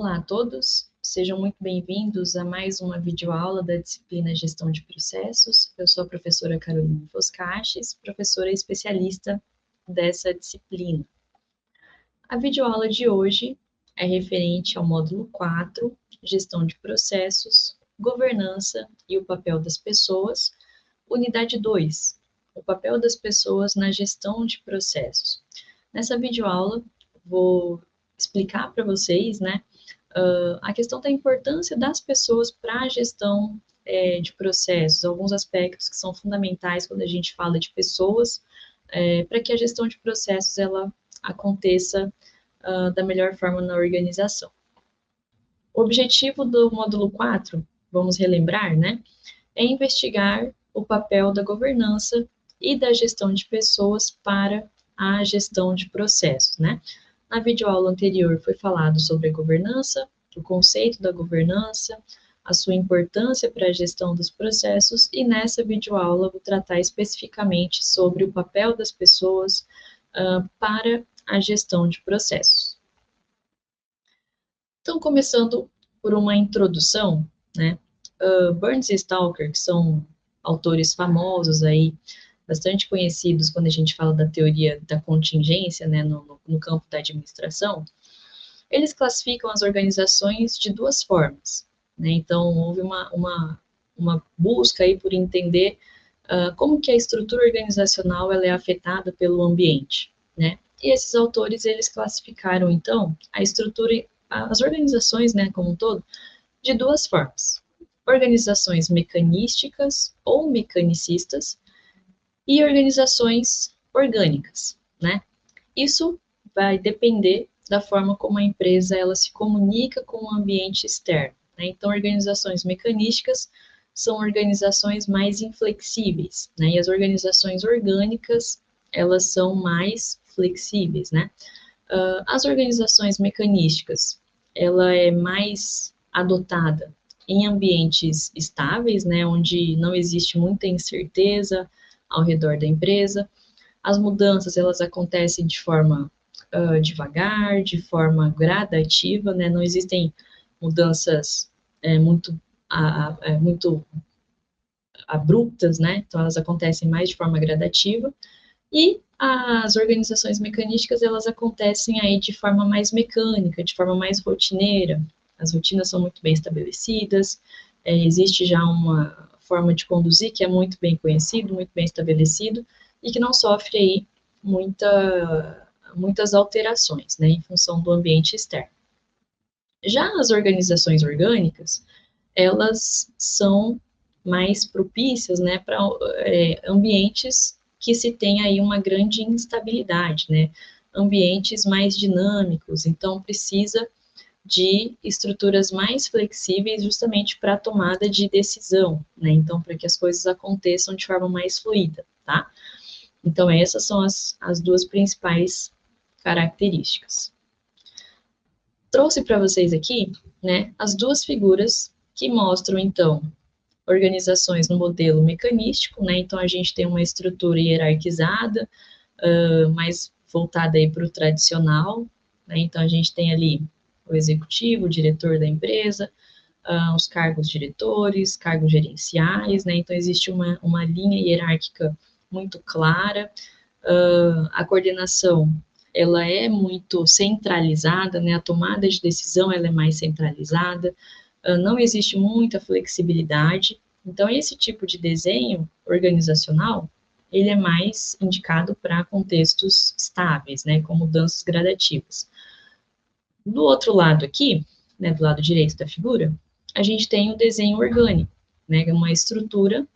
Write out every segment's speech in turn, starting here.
Olá a todos, sejam muito bem-vindos a mais uma videoaula da disciplina Gestão de Processos. Eu sou a professora Carolina Foscaches, professora especialista dessa disciplina. A videoaula de hoje é referente ao módulo 4, Gestão de Processos, Governança e o papel das pessoas, unidade 2, o papel das pessoas na gestão de processos. Nessa videoaula, vou explicar para vocês, a questão da importância das pessoas para a gestão de processos, alguns aspectos que são fundamentais quando a gente fala de pessoas, para que a gestão de processos ela aconteça da melhor forma na organização. O objetivo do módulo 4, vamos relembrar, é investigar o papel da governança e da gestão de pessoas para a gestão de processos, Na videoaula anterior foi falado sobre a governança, o conceito da governança, a sua importância para a gestão dos processos, e nessa videoaula vou tratar especificamente sobre o papel das pessoas para a gestão de processos. Então, começando por uma introdução, Burns e Stalker, que são autores famosos aí, bastante conhecidos quando a gente fala da teoria da contingência, no campo da administração, eles classificam as organizações de duas formas, Então, houve uma busca aí por entender como que a estrutura organizacional ela é afetada pelo ambiente, E esses autores, eles classificaram, então, a estrutura, as organizações, como um todo, de duas formas. Organizações mecanísticas ou mecanicistas, e organizações orgânicas, Isso vai depender da forma como a empresa ela se comunica com o ambiente externo, Então, organizações mecanísticas são organizações mais inflexíveis, E as organizações orgânicas, elas são mais flexíveis, As organizações mecanísticas, ela é mais adotada em ambientes estáveis, onde não existe muita incerteza ao redor da empresa. As mudanças, elas acontecem de forma devagar, de forma gradativa, Não existem mudanças muito abruptas, Então, elas acontecem mais de forma gradativa. E as organizações mecanísticas, elas acontecem aí de forma mais mecânica, de forma mais rotineira. As rotinas são muito bem estabelecidas, existe já uma forma de conduzir que é muito bem conhecido, muito bem estabelecido, e que não sofre aí muitas alterações, em função do ambiente externo. Já as organizações orgânicas, elas são mais propícias, para ambientes que se tem aí uma grande instabilidade, ambientes mais dinâmicos, então precisa de estruturas mais flexíveis justamente para a tomada de decisão, Então, para que as coisas aconteçam de forma mais fluida, tá? Então, essas são as duas principais características. Trouxe para vocês aqui, as duas figuras que mostram, então, organizações no modelo mecanístico, Então, a gente tem uma estrutura hierarquizada, mais voltada aí para o tradicional, Então, a gente tem ali o executivo, o diretor da empresa, os cargos diretores, cargos gerenciais, Então, existe uma linha hierárquica muito clara, a coordenação, ela é muito centralizada, A tomada de decisão, ela é mais centralizada, não existe muita flexibilidade. Então, esse tipo de desenho organizacional, ele é mais indicado para contextos estáveis, com mudanças gradativas. Do outro lado aqui, do lado direito da figura, a gente tem o desenho orgânico, uma estrutura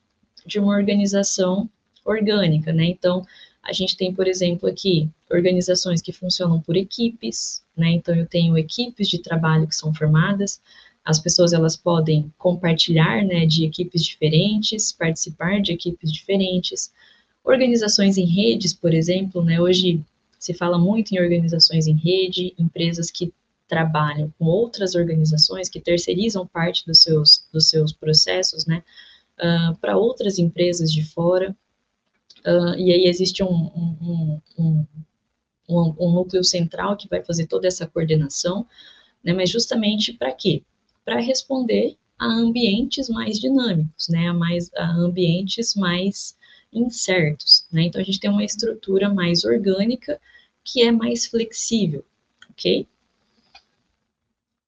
de uma organização orgânica, Então, a gente tem, por exemplo, aqui, organizações que funcionam por equipes, Então, eu tenho equipes de trabalho que são formadas, as pessoas, elas podem compartilhar, de equipes diferentes, participar de equipes diferentes. Organizações em redes, por exemplo, hoje se fala muito em organizações em rede, empresas que trabalham com outras organizações, que terceirizam parte dos seus processos, para outras empresas de fora, e aí existe um núcleo central que vai fazer toda essa coordenação, né? Mas justamente para quê? Para responder a ambientes mais dinâmicos, né? A ambientes mais incertos, né? Então a gente tem uma estrutura mais orgânica que é mais flexível, ok?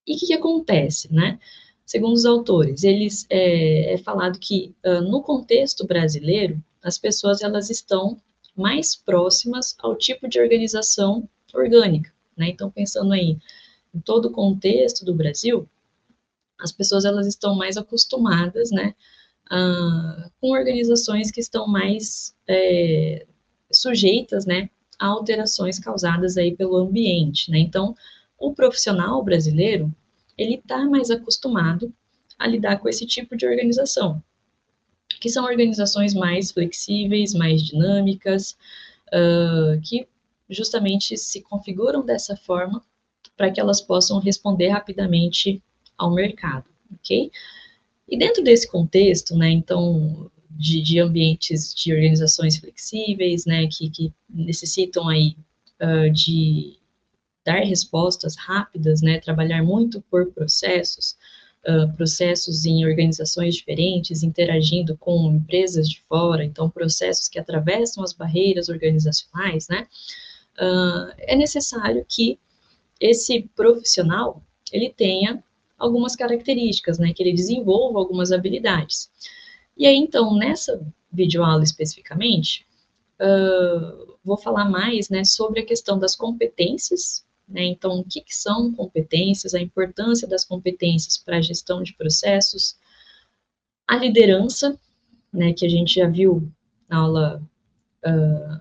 E o que acontece, né? Segundo os autores, é falado que no contexto brasileiro as pessoas elas estão mais próximas ao tipo de organização orgânica, né? Então pensando aí em todo o contexto do Brasil, as pessoas elas estão mais acostumadas, né, com organizações que estão mais sujeitas, né, a alterações causadas aí pelo ambiente, né? Então, o profissional brasileiro, ele está mais acostumado a lidar com esse tipo de organização, que são organizações mais flexíveis, mais dinâmicas, que justamente se configuram dessa forma para que elas possam responder rapidamente ao mercado, ok? E dentro desse contexto, né, então, de ambientes de organizações flexíveis, né, que necessitam aí de dar respostas rápidas, né, trabalhar muito por processos, processos em organizações diferentes, interagindo com empresas de fora, então processos que atravessam as barreiras organizacionais, né, é necessário que esse profissional, ele tenha algumas características, né, que ele desenvolva algumas habilidades. E aí, então, nessa videoaula especificamente, vou falar mais, né, sobre a questão das competências, né, então, o que são competências, a importância das competências para a gestão de processos, a liderança, né, que a gente já viu na aula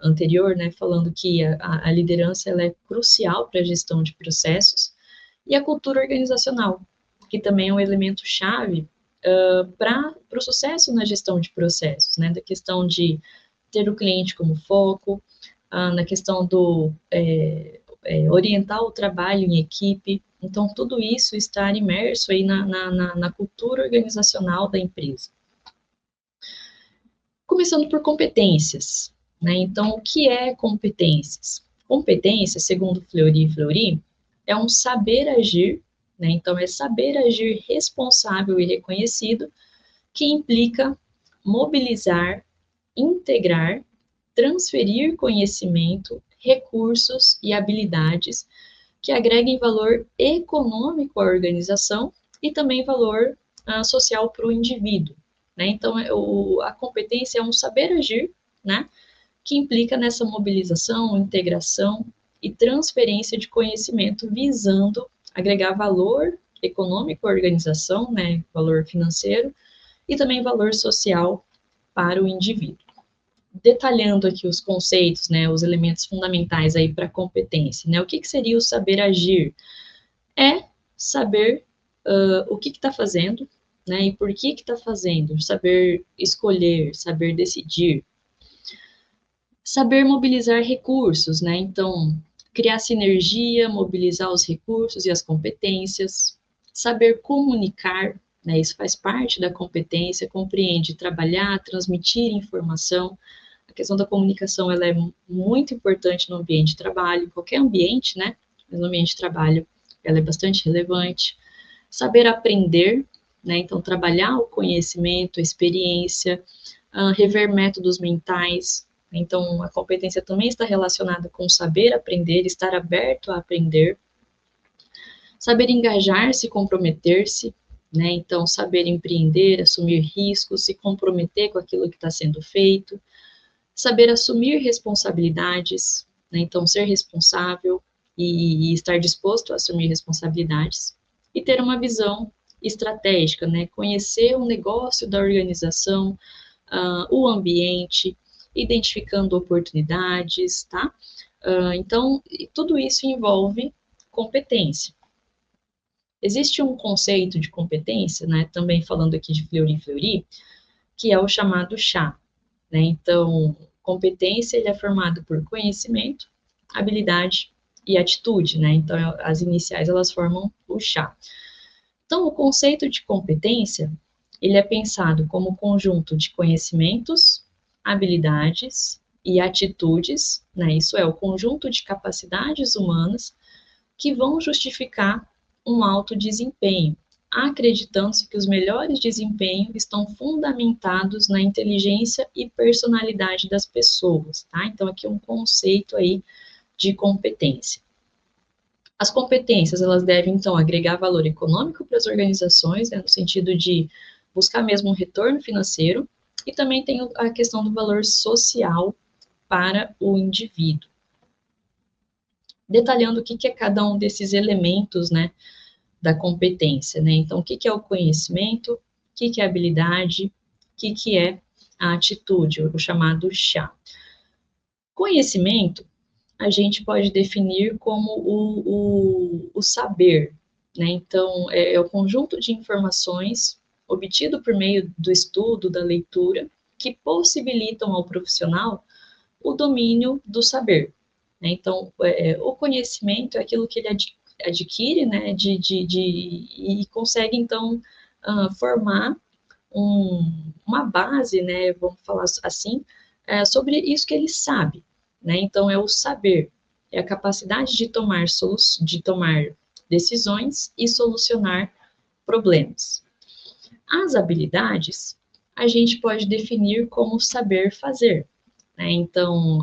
anterior, né, falando que a liderança ela é crucial para a gestão de processos, e a cultura organizacional, que também é um elemento chave para o sucesso na gestão de processos, né, da questão de ter o cliente como foco, na questão do orientar o trabalho em equipe, então tudo isso está imerso aí na cultura organizacional da empresa. Começando por competências, né? Então, o que é competências? Competência, segundo Fleury, é um saber agir, né? Então, é saber agir responsável e reconhecido, que implica mobilizar, integrar, transferir conhecimento, recursos e habilidades que agreguem valor econômico à organização e também valor social para o indivíduo. Né? Então, a competência é um saber agir, né, que implica nessa mobilização, integração e transferência de conhecimento visando agregar valor econômico à organização, né, valor financeiro, e também valor social para o indivíduo. Detalhando aqui os conceitos, né, os elementos fundamentais aí para a competência, né, o que seria o saber agir? É saber o que está fazendo, né, e por que está fazendo, saber escolher, saber decidir, saber mobilizar recursos, né, então, criar sinergia, mobilizar os recursos e as competências, saber comunicar, né, isso faz parte da competência, compreende trabalhar, transmitir informação. A questão da comunicação, ela é muito importante no ambiente de trabalho, qualquer ambiente, né, mas no ambiente de trabalho, ela é bastante relevante. Saber aprender, né, então trabalhar o conhecimento, a experiência, rever métodos mentais. Então, a competência também está relacionada com saber aprender, estar aberto a aprender. Saber engajar-se, comprometer-se, né? Então, saber empreender, assumir riscos, se comprometer com aquilo que está sendo feito. Saber assumir responsabilidades, né? Então, ser responsável e estar disposto a assumir responsabilidades. E ter uma visão estratégica, né? Conhecer o negócio da organização, o ambiente, identificando oportunidades, tá? Então, tudo isso envolve competência. Existe um conceito de competência, né, também falando aqui de Fleury, que é o chamado chá, né? Então, competência ele é formado por conhecimento, habilidade e atitude, né? Então, as iniciais elas formam o chá. Então, o conceito de competência ele é pensado como conjunto de conhecimentos, habilidades e atitudes, né? Isso é o conjunto de capacidades humanas que vão justificar um alto desempenho, acreditando-se que os melhores desempenhos estão fundamentados na inteligência e personalidade das pessoas, tá? Então, aqui um conceito aí de competência. As competências, elas devem, então, agregar valor econômico para as organizações, né, no sentido de buscar mesmo um retorno financeiro, e também tem a questão do valor social para o indivíduo. Detalhando o que é cada um desses elementos, né, da competência, né? Então, o que é o conhecimento, o que é a habilidade, o que é a atitude, o chamado chá. Conhecimento, a gente pode definir como o saber, né? Então, é o conjunto de informações obtido por meio do estudo, da leitura, que possibilitam ao profissional o domínio do saber, né? Então, o conhecimento é aquilo que ele adquire, né, e consegue, então, formar uma base, né, vamos falar assim, sobre isso que ele sabe, né? Então, é o saber, é a capacidade de tomar decisões e solucionar problemas. As habilidades, a gente pode definir como saber fazer, né? Então,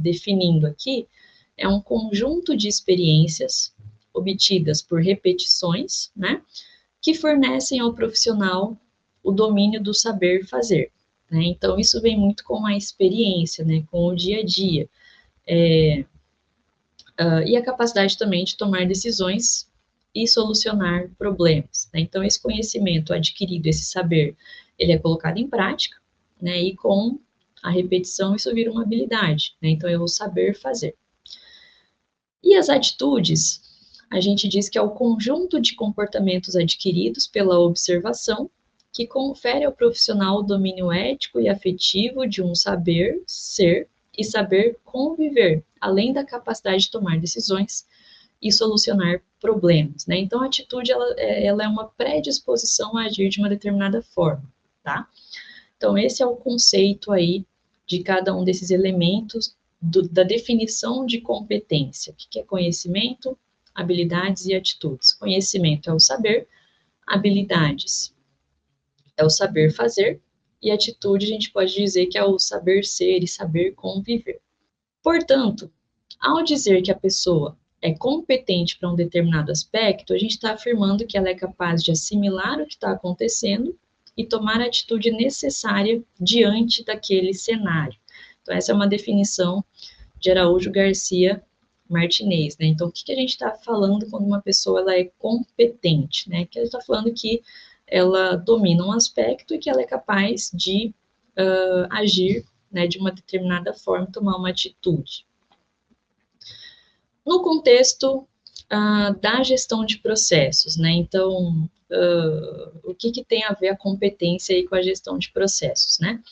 definindo aqui, é um conjunto de experiências obtidas por repetições, né, que fornecem ao profissional o domínio do saber fazer, né? Então, isso vem muito com a experiência, né, com o dia a dia, e a capacidade também de tomar decisões e solucionar problemas, né? Então, esse conhecimento adquirido, esse saber, ele é colocado em prática, né, e com a repetição isso vira uma habilidade, né? Então, é o saber fazer. E as atitudes, a gente diz que é o conjunto de comportamentos adquiridos pela observação que confere ao profissional o domínio ético e afetivo de um saber ser e saber conviver, além da capacidade de tomar decisões e solucionar problemas, né? Então, a atitude, ela é uma predisposição a agir de uma determinada forma, tá? Então, esse é o conceito aí de cada um desses elementos da definição de competência. O que é conhecimento, habilidades e atitudes? Conhecimento é o saber, habilidades é o saber fazer, e atitude a gente pode dizer que é o saber ser e saber conviver. Portanto, ao dizer que a pessoa é competente para um determinado aspecto, a gente está afirmando que ela é capaz de assimilar o que está acontecendo e tomar a atitude necessária diante daquele cenário. Então, essa é uma definição de Araújo Garcia Martinez, né? Então, o que a gente está falando quando uma pessoa ela é competente, né? Que a gente está falando que ela domina um aspecto e que ela é capaz de agir, né, de uma determinada forma, tomar uma atitude. No contexto da gestão de processos, né? Então, o que tem a ver a competência aí com a gestão de processos, né?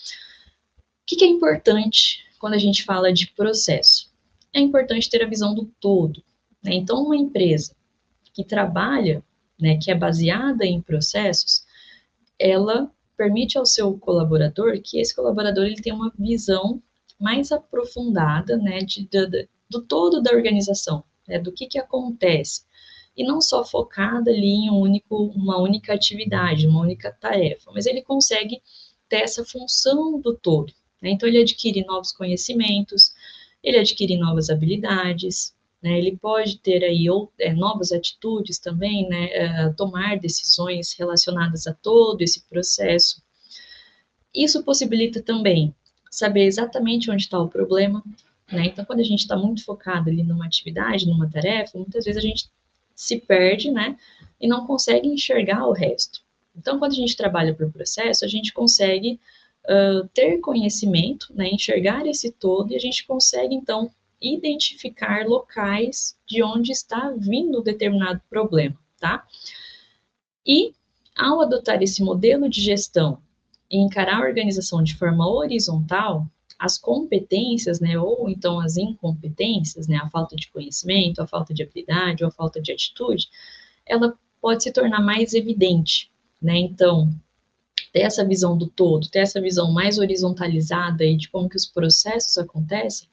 O que é importante quando a gente fala de processo? É importante ter a visão do todo, né? Então, uma empresa que trabalha, né, que é baseada em processos, ela permite ao seu colaborador que esse colaborador ele tenha uma visão mais aprofundada, né, do todo da organização, né, do que acontece, e não só focada ali em uma única atividade, uma única tarefa, mas ele consegue ter essa função do todo, né? Então ele adquire novos conhecimentos, ele adquire novas habilidades, né? Ele pode ter aí novas atitudes também, né? Tomar decisões relacionadas a todo esse processo. Isso possibilita também saber exatamente onde está o problema, né? Então, quando a gente está muito focado ali numa atividade, numa tarefa, muitas vezes a gente se perde, né? E não consegue enxergar o resto. Então, quando a gente trabalha por processo, a gente consegue ter conhecimento, né? Enxergar esse todo e a gente consegue, então, identificar locais de onde está vindo determinado problema, tá? E, ao adotar esse modelo de gestão e encarar a organização de forma horizontal, as competências, né, ou então as incompetências, né, a falta de conhecimento, a falta de habilidade ou a falta de atitude, ela pode se tornar mais evidente, né? Então, ter essa visão do todo, ter essa visão mais horizontalizada aí de como que os processos acontecem,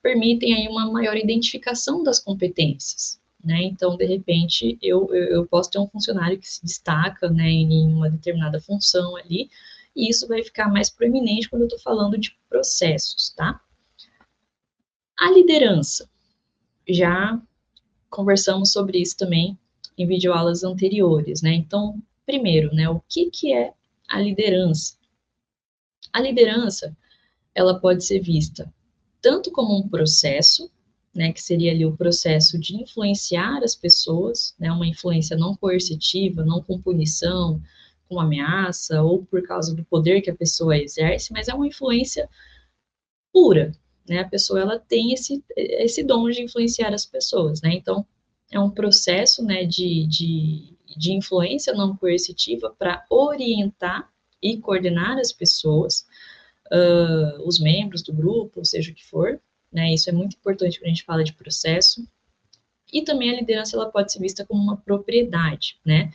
permitem aí uma maior identificação das competências, né? Então, de repente, eu posso ter um funcionário que se destaca, né, em uma determinada função ali, e isso vai ficar mais proeminente quando eu estou falando de processos, tá? A liderança, já conversamos sobre isso também em videoaulas anteriores, né? Então, primeiro, né, o que é a liderança? A liderança, ela pode ser vista tanto como um processo, né, que seria ali o processo de influenciar as pessoas, né, uma influência não coercitiva, não com punição, com ameaça ou por causa do poder que a pessoa exerce, mas é uma influência pura, né, a pessoa ela tem esse dom de influenciar as pessoas, né, então é um processo, né, de influência não coercitiva para orientar e coordenar as pessoas, os membros do grupo, seja o que for, né? Isso é muito importante quando a gente fala de processo. E também a liderança ela pode ser vista como uma propriedade, né?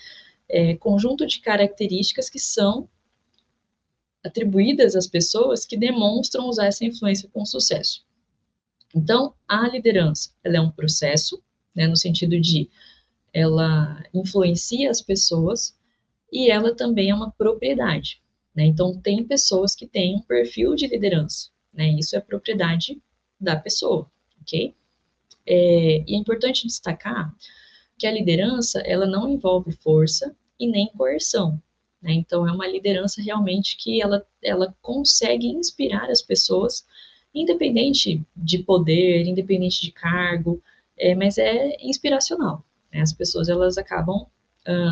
Conjunto de características que são atribuídas às pessoas que demonstram usar essa influência com sucesso. Então, a liderança, ela é um processo, né, no sentido de ela influencia as pessoas e ela também é uma propriedade, né? Então, tem pessoas que têm um perfil de liderança, né? Isso é propriedade da pessoa, ok? E é importante destacar que a liderança, ela não envolve força e nem coerção, né? Então, é uma liderança realmente que ela consegue inspirar as pessoas, independente de poder, independente de cargo, mas é inspiracional, né? As pessoas, elas acabam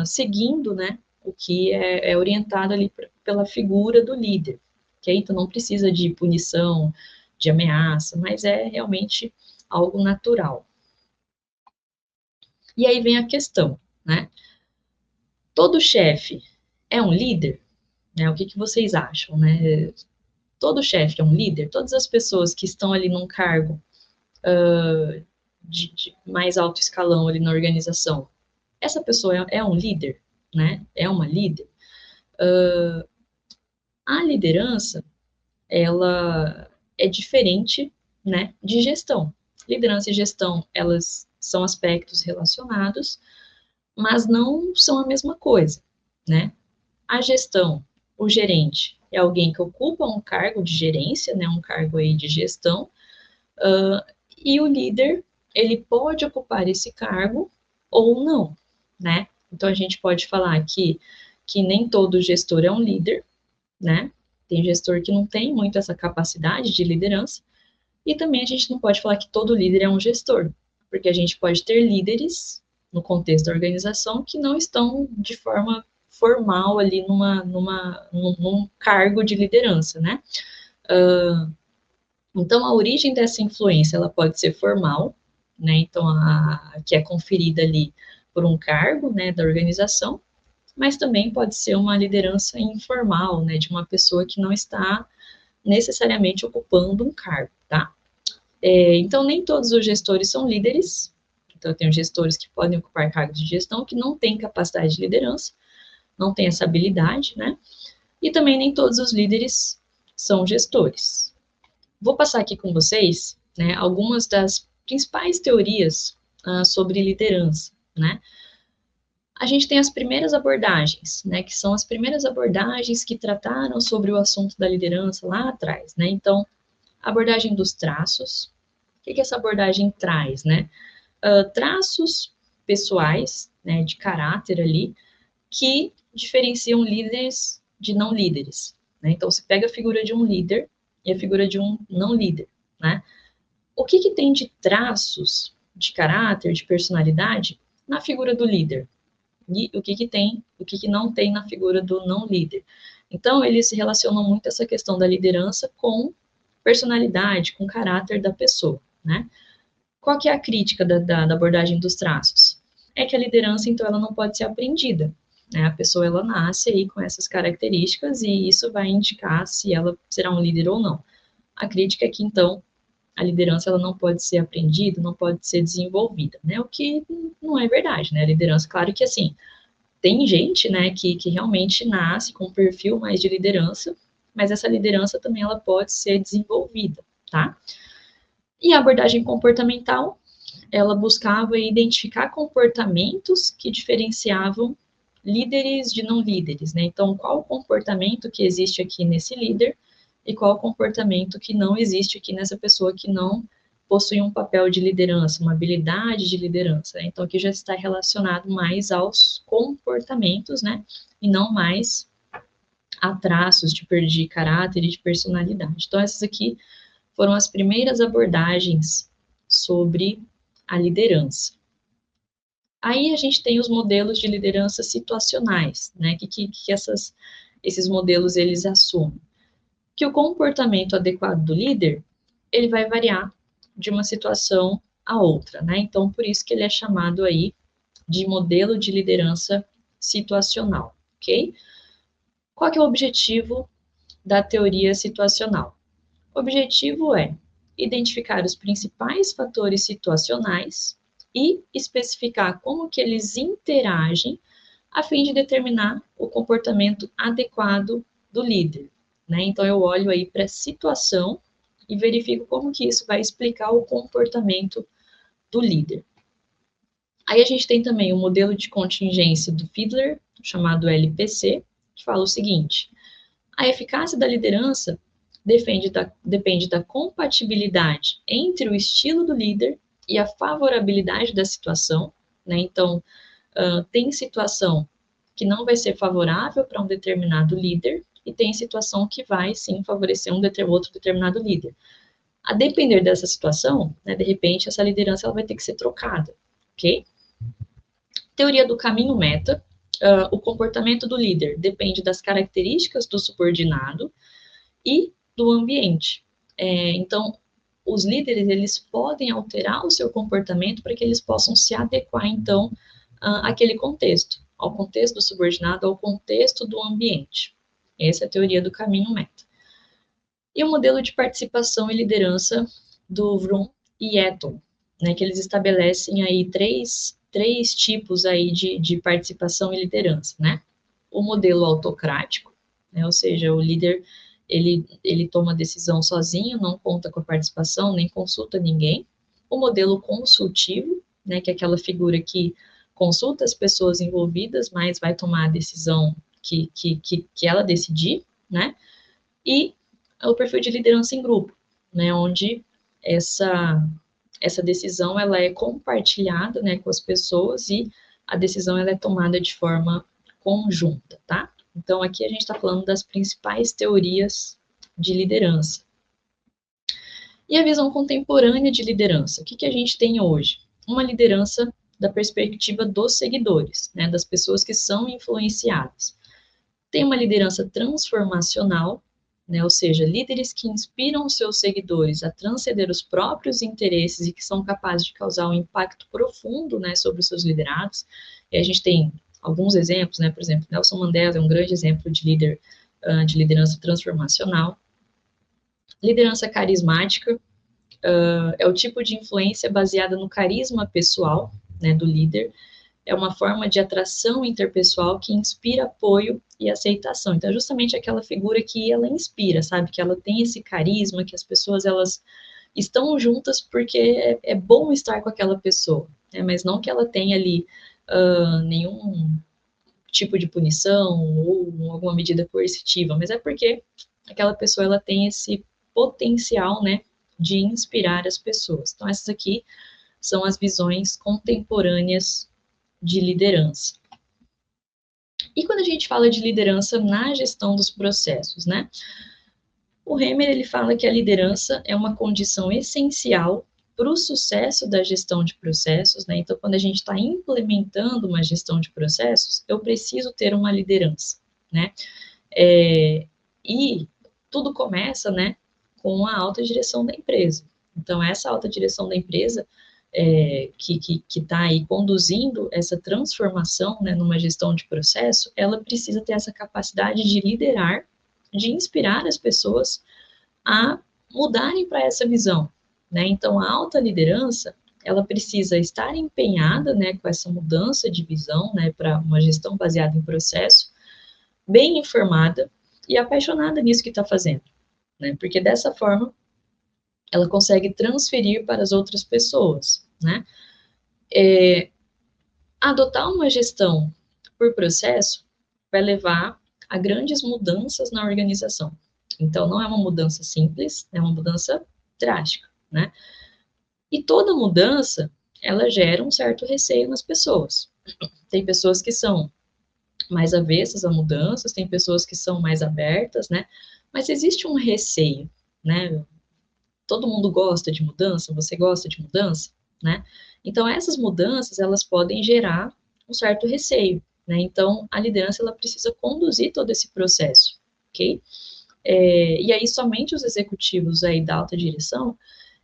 seguindo, né, o que é orientado ali pela figura do líder, ok? Então, não precisa de punição, de ameaça, mas é realmente algo natural. E aí vem a questão, né? Todo chefe é um líder? Né? O que vocês acham, né? Todo chefe é um líder? Todas as pessoas que estão ali num cargo de mais alto escalão ali na organização, essa pessoa é um líder, né? É uma líder? A liderança, ela é diferente, né, de gestão. Liderança e gestão, elas são aspectos relacionados, mas não são a mesma coisa, né? A gestão, o gerente, é alguém que ocupa um cargo de gerência, né, um cargo aí de gestão, e o líder, ele pode ocupar esse cargo ou não, né? Então, a gente pode falar aqui que nem todo gestor é um líder, né? Tem gestor que não tem muito essa capacidade de liderança, e também a gente não pode falar que todo líder é um gestor, porque a gente pode ter líderes no contexto da organização que não estão de forma formal ali num cargo de liderança, né? Então, a origem dessa influência, ela pode ser formal, né? Então, que é conferida ali por um cargo, né, da organização, mas também pode ser uma liderança informal, né, de uma pessoa que não está necessariamente ocupando um cargo, tá? Então, nem todos os gestores são líderes. Então, eu tenho gestores que podem ocupar cargos de gestão que não têm capacidade de liderança, não têm essa habilidade, né? E também nem todos os líderes são gestores. Vou passar aqui com vocês, né, algumas das principais teorias sobre liderança, né? A gente tem as primeiras abordagens, né, que são as primeiras abordagens que trataram sobre o assunto da liderança lá atrás, né? Então, a abordagem dos traços. O que essa abordagem traz, né? Traços pessoais, né, de caráter ali, que diferenciam líderes de não líderes, né? Então, você pega a figura de um líder e a figura de um não líder, né? O que tem de traços de caráter, de personalidade na figura do líder? E o que tem, o que não tem na figura do não líder? Então, eles se relacionam muito essa questão da liderança com personalidade, com caráter da pessoa, né? Qual que é a crítica da abordagem dos traços? É que a liderança, então, ela não pode ser aprendida, né? A pessoa, ela nasce aí com essas características e isso vai indicar se ela será um líder ou não. A crítica é que, então, a liderança, ela não pode ser aprendida, não pode ser desenvolvida, né? O que não é verdade, né? A liderança, claro que, assim, tem gente, né, que realmente nasce com um perfil mais de liderança, mas essa liderança também, ela pode ser desenvolvida, tá? E a abordagem comportamental ela buscava identificar comportamentos que diferenciavam líderes de não líderes, né? Então, qual o comportamento que existe aqui nesse líder e qual o comportamento que não existe aqui nessa pessoa que não possui um papel de liderança, uma habilidade de liderança, né? Então, aqui já está relacionado mais aos comportamentos, né? E não mais a traços de caráter e de personalidade. Então, essas aqui foram as primeiras abordagens sobre a liderança. Aí a gente tem os modelos de liderança situacionais, né? Esses modelos eles assumem que o comportamento adequado do líder ele vai variar de uma situação a outra, né? Então por isso que ele é chamado aí de modelo de liderança situacional, ok? Qual que é o objetivo da teoria situacional? O objetivo é identificar os principais fatores situacionais e especificar como que eles interagem a fim de determinar o comportamento adequado do líder, né? Então eu olho aí para a situação e verifico como que isso vai explicar o comportamento do líder. Aí a gente tem também o modelo de contingência do Fiedler, chamado LPC, que fala o seguinte: a eficácia da liderança depende da compatibilidade entre o estilo do líder e a favorabilidade da situação, né? Então, tem situação que não vai ser favorável para um determinado líder e tem situação que vai, sim, favorecer outro determinado líder. A depender dessa situação, né, de repente, essa liderança ela vai ter que ser trocada, ok? Teoria do caminho meta. O comportamento do líder depende das características do subordinado e do ambiente. Então, os líderes, eles podem alterar o seu comportamento para que eles possam se adequar, então, àquele contexto, ao contexto do subordinado, ao contexto do ambiente. Essa é a teoria do caminho meta. E o modelo de participação e liderança do Vroom e Eton, né, que eles estabelecem aí três tipos aí de participação e liderança, né? O modelo autocrático, né, ou seja, o líder ele toma decisão sozinho, não conta com a participação, nem consulta ninguém. O modelo consultivo, né, que é aquela figura que consulta as pessoas envolvidas, mas vai tomar a decisão que ela decidir, né? E o perfil de liderança em grupo, né, onde essa decisão ela é compartilhada, né, com as pessoas e a decisão ela é tomada de forma conjunta, tá? Então, aqui a gente está falando das principais teorias de liderança. E a visão contemporânea de liderança? O que a gente tem hoje? Uma liderança da perspectiva dos seguidores, né, das pessoas que são influenciadas. Tem uma liderança transformacional, né, ou seja, líderes que inspiram seus seguidores a transcender os próprios interesses e que são capazes de causar um impacto profundo, né, sobre os seus liderados. E a gente tem alguns exemplos, né, por exemplo, Nelson Mandela é um grande exemplo de líder de liderança transformacional. Liderança carismática é o tipo de influência baseada no carisma pessoal, né, do líder. É uma forma de atração interpessoal que inspira apoio e aceitação. Então, é justamente aquela figura que ela inspira, sabe? Que ela tem esse carisma, que as pessoas, elas estão juntas porque é bom estar com aquela pessoa, né? Mas não que ela tenha ali nenhum tipo de punição ou alguma medida coercitiva, mas é porque aquela pessoa, ela tem esse potencial, né, de inspirar as pessoas. Então, essas aqui são as visões contemporâneas de liderança. E quando a gente fala de liderança na gestão dos processos, né? O Hemer, ele fala que a liderança é uma condição essencial para o sucesso da gestão de processos, né? Então, quando a gente está implementando uma gestão de processos, eu preciso ter uma liderança, né? E tudo começa, né, com a alta direção da empresa. Então, essa alta direção da empresa que está aí conduzindo essa transformação, né, numa gestão de processo, ela precisa ter essa capacidade de liderar, de inspirar as pessoas a mudarem para essa visão, né? Então, a alta liderança, ela precisa estar empenhada, né, com essa mudança de visão, né, para uma gestão baseada em processo, bem informada e apaixonada nisso que está fazendo, né? Porque dessa forma ela consegue transferir para as outras pessoas, né? Adotar uma gestão por processo vai levar a grandes mudanças na organização. Então, não é uma mudança simples, é uma mudança drástica, né? E toda mudança, ela gera um certo receio nas pessoas. Tem pessoas que são mais avessas a mudanças, tem pessoas que são mais abertas, né? Mas existe um receio, né? Todo mundo gosta de mudança, você gosta de mudança, né? Então, essas mudanças, elas podem gerar um certo receio, né? Então, a liderança, ela precisa conduzir todo esse processo, ok? E aí, somente os executivos aí da alta direção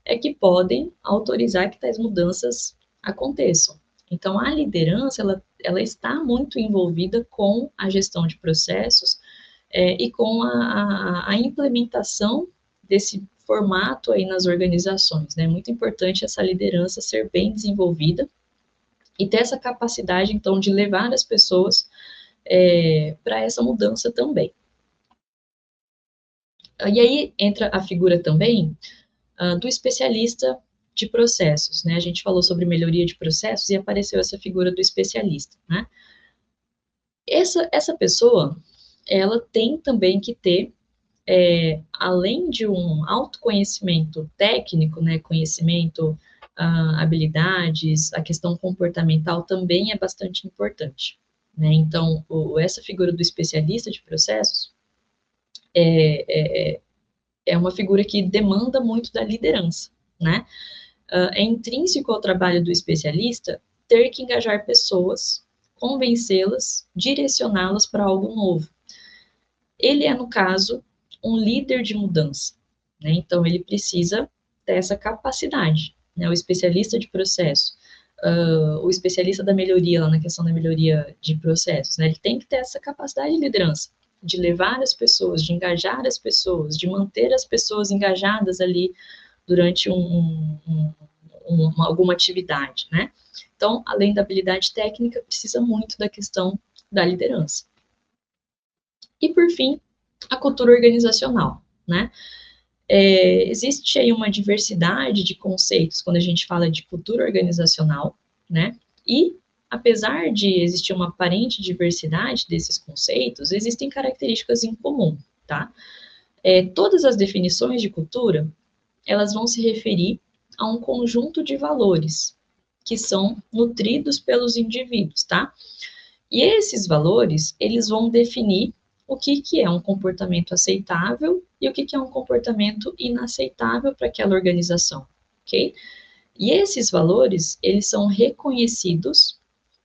é que podem autorizar que tais mudanças aconteçam. Então, a liderança, ela está muito envolvida com a gestão de processos e com a implementação desse formato aí nas organizações, né? É muito importante essa liderança ser bem desenvolvida e ter essa capacidade, então, de levar as pessoas para essa mudança também. E aí entra a figura também do especialista de processos, né? A gente falou sobre melhoria de processos e apareceu essa figura do especialista, né? Essa pessoa, ela tem também que ter, além de um autoconhecimento técnico, né, conhecimento, habilidades, a questão comportamental também é bastante importante, né? Então, essa figura do especialista de processos é uma figura que demanda muito da liderança, né? É intrínseco ao trabalho do especialista ter que engajar pessoas, convencê-las, direcioná-las para algo novo. Ele é, no caso, um líder de mudança, né? Então, ele precisa ter essa capacidade, né? O especialista de processo, o especialista da melhoria, lá na questão da melhoria de processos, né? Ele tem que ter essa capacidade de liderança, de levar as pessoas, de engajar as pessoas, de manter as pessoas engajadas ali durante alguma atividade, né? Então, além da habilidade técnica, precisa muito da questão da liderança. E, por fim, a cultura organizacional, né? Existe aí uma diversidade de conceitos quando a gente fala de cultura organizacional, né? E, apesar de existir uma aparente diversidade desses conceitos, existem características em comum, tá? Todas as definições de cultura, elas vão se referir a um conjunto de valores que são nutridos pelos indivíduos, tá? E esses valores, eles vão definir o que é um comportamento aceitável e o que é um comportamento inaceitável para aquela organização, ok? E esses valores, eles são reconhecidos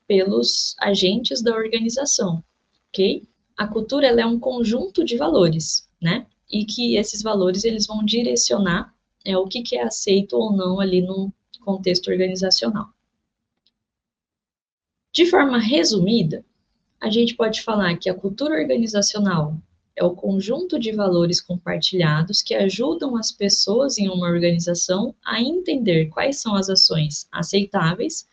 pelos agentes da organização, ok? A cultura, ela é um conjunto de valores, né? E que esses valores, eles vão direcionar o que é aceito ou não ali no contexto organizacional. De forma resumida, a gente pode falar que a cultura organizacional é o conjunto de valores compartilhados que ajudam as pessoas em uma organização a entender quais são as ações aceitáveis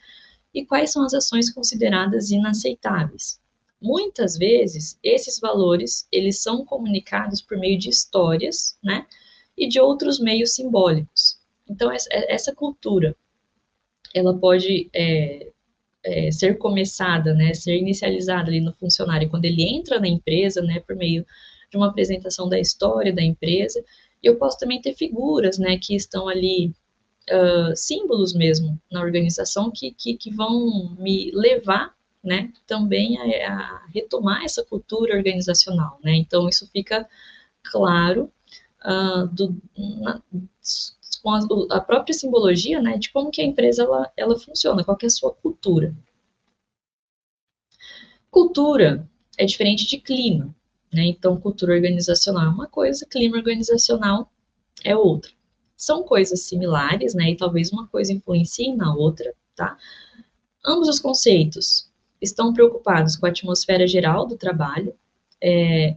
e quais são as ações consideradas inaceitáveis. Muitas vezes, esses valores, eles são comunicados por meio de histórias, né, e de outros meios simbólicos. Então, essa cultura, ela pode ser começada, né, ser inicializada ali no funcionário quando ele entra na empresa, né, por meio de uma apresentação da história da empresa. E eu posso também ter figuras, né, que estão ali, símbolos mesmo na organização que vão me levar, né, também a retomar essa cultura organizacional, né. Então isso fica claro com a própria simbologia, né, de como que a empresa ela funciona, qual que é a sua cultura. Cultura é diferente de clima, né? Então, cultura organizacional é uma coisa, clima organizacional é outra. São coisas similares, né? E talvez uma coisa influencie na outra, tá? Ambos os conceitos estão preocupados com a atmosfera geral do trabalho,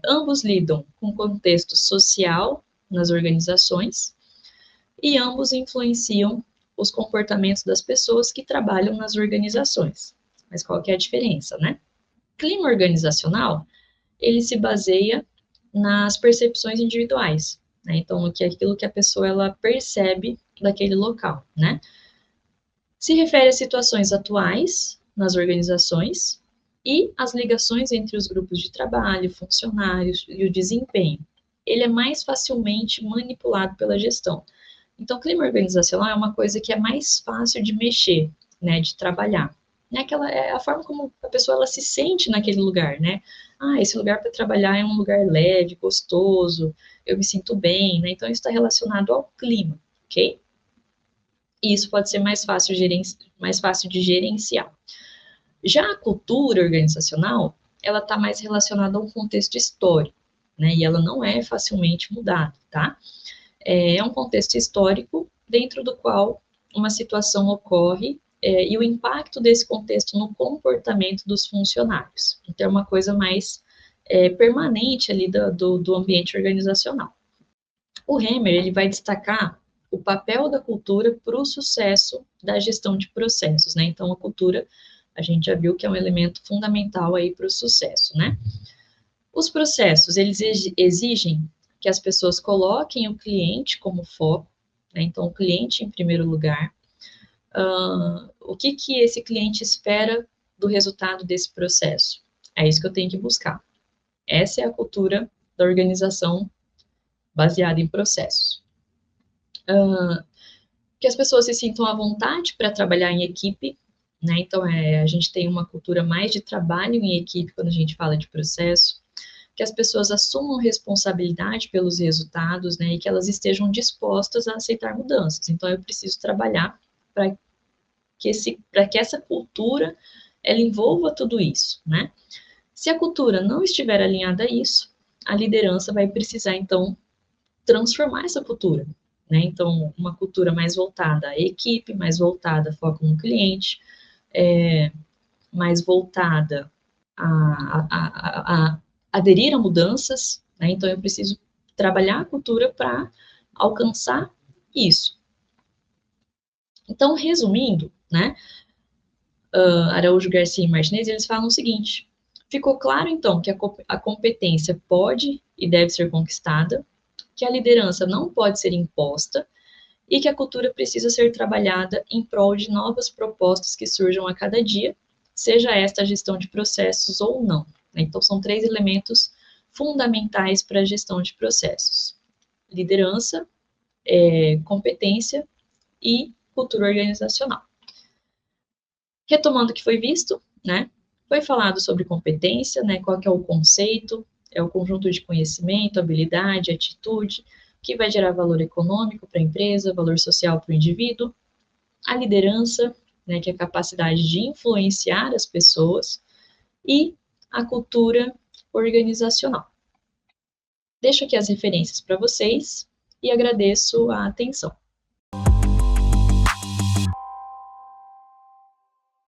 ambos lidam com o contexto social nas organizações e ambos influenciam os comportamentos das pessoas que trabalham nas organizações. Mas qual que é a diferença, né? Clima organizacional, ele se baseia nas percepções individuais. né? Então, no que é aquilo que a pessoa ela percebe daquele local, né? Se refere a situações atuais nas organizações e as ligações entre os grupos de trabalho, funcionários e o desempenho. Ele é mais facilmente manipulado pela gestão. Então, clima organizacional é uma coisa que é mais fácil de mexer, né, de trabalhar. É a forma como a pessoa ela se sente naquele lugar, né? Ah, esse lugar para trabalhar é um lugar leve, gostoso, eu me sinto bem, né? Então, isso está relacionado ao clima, ok? E isso pode ser mais fácil de gerenciar. Já a cultura organizacional, ela está mais relacionada a um contexto histórico, né? E ela não é facilmente mudada, tá? É um contexto histórico dentro do qual uma situação ocorre e o impacto desse contexto no comportamento dos funcionários. Então, é uma coisa mais permanente ali do ambiente organizacional. O Hammer ele vai destacar o papel da cultura para o sucesso da gestão de processos, né? Então, a cultura, a gente já viu que é um elemento fundamental aí para o sucesso, né? Os processos, eles exigem que as pessoas coloquem o cliente como foco, né? Então, o cliente em primeiro lugar. O que esse cliente espera do resultado desse processo? É isso que eu tenho que buscar. Essa é a cultura da organização baseada em processos. Que as pessoas se sintam à vontade para trabalhar em equipe, né? Então, a gente tem uma cultura mais de trabalho em equipe quando a gente fala de processo, que as pessoas assumam responsabilidade pelos resultados, né? E que elas estejam dispostas a aceitar mudanças. Então, eu preciso trabalhar para que essa cultura ela envolva tudo isso, né? Se a cultura não estiver alinhada a isso, a liderança vai precisar, então, transformar essa cultura, né? Então, uma cultura mais voltada à equipe, mais voltada a foco no cliente, mais voltada a aderir a mudanças, né? Então, eu preciso trabalhar a cultura para alcançar isso. Então, resumindo, né? Araújo Garcia e Martinez, eles falam o seguinte: ficou claro, então, que a competência pode e deve ser conquistada, que a liderança não pode ser imposta e que a cultura precisa ser trabalhada em prol de novas propostas que surjam a cada dia, seja esta a gestão de processos ou não. Então, são 3 elementos fundamentais para a gestão de processos: liderança, competência e cultura organizacional. Retomando o que foi visto, né? Foi falado sobre competência, né? Qual que é o conceito? É o conjunto de conhecimento, habilidade, atitude, que vai gerar valor econômico para a empresa, valor social para o indivíduo. A liderança, né? Que é a capacidade de influenciar as pessoas. E a cultura organizacional. Deixo aqui as referências para vocês e agradeço a atenção.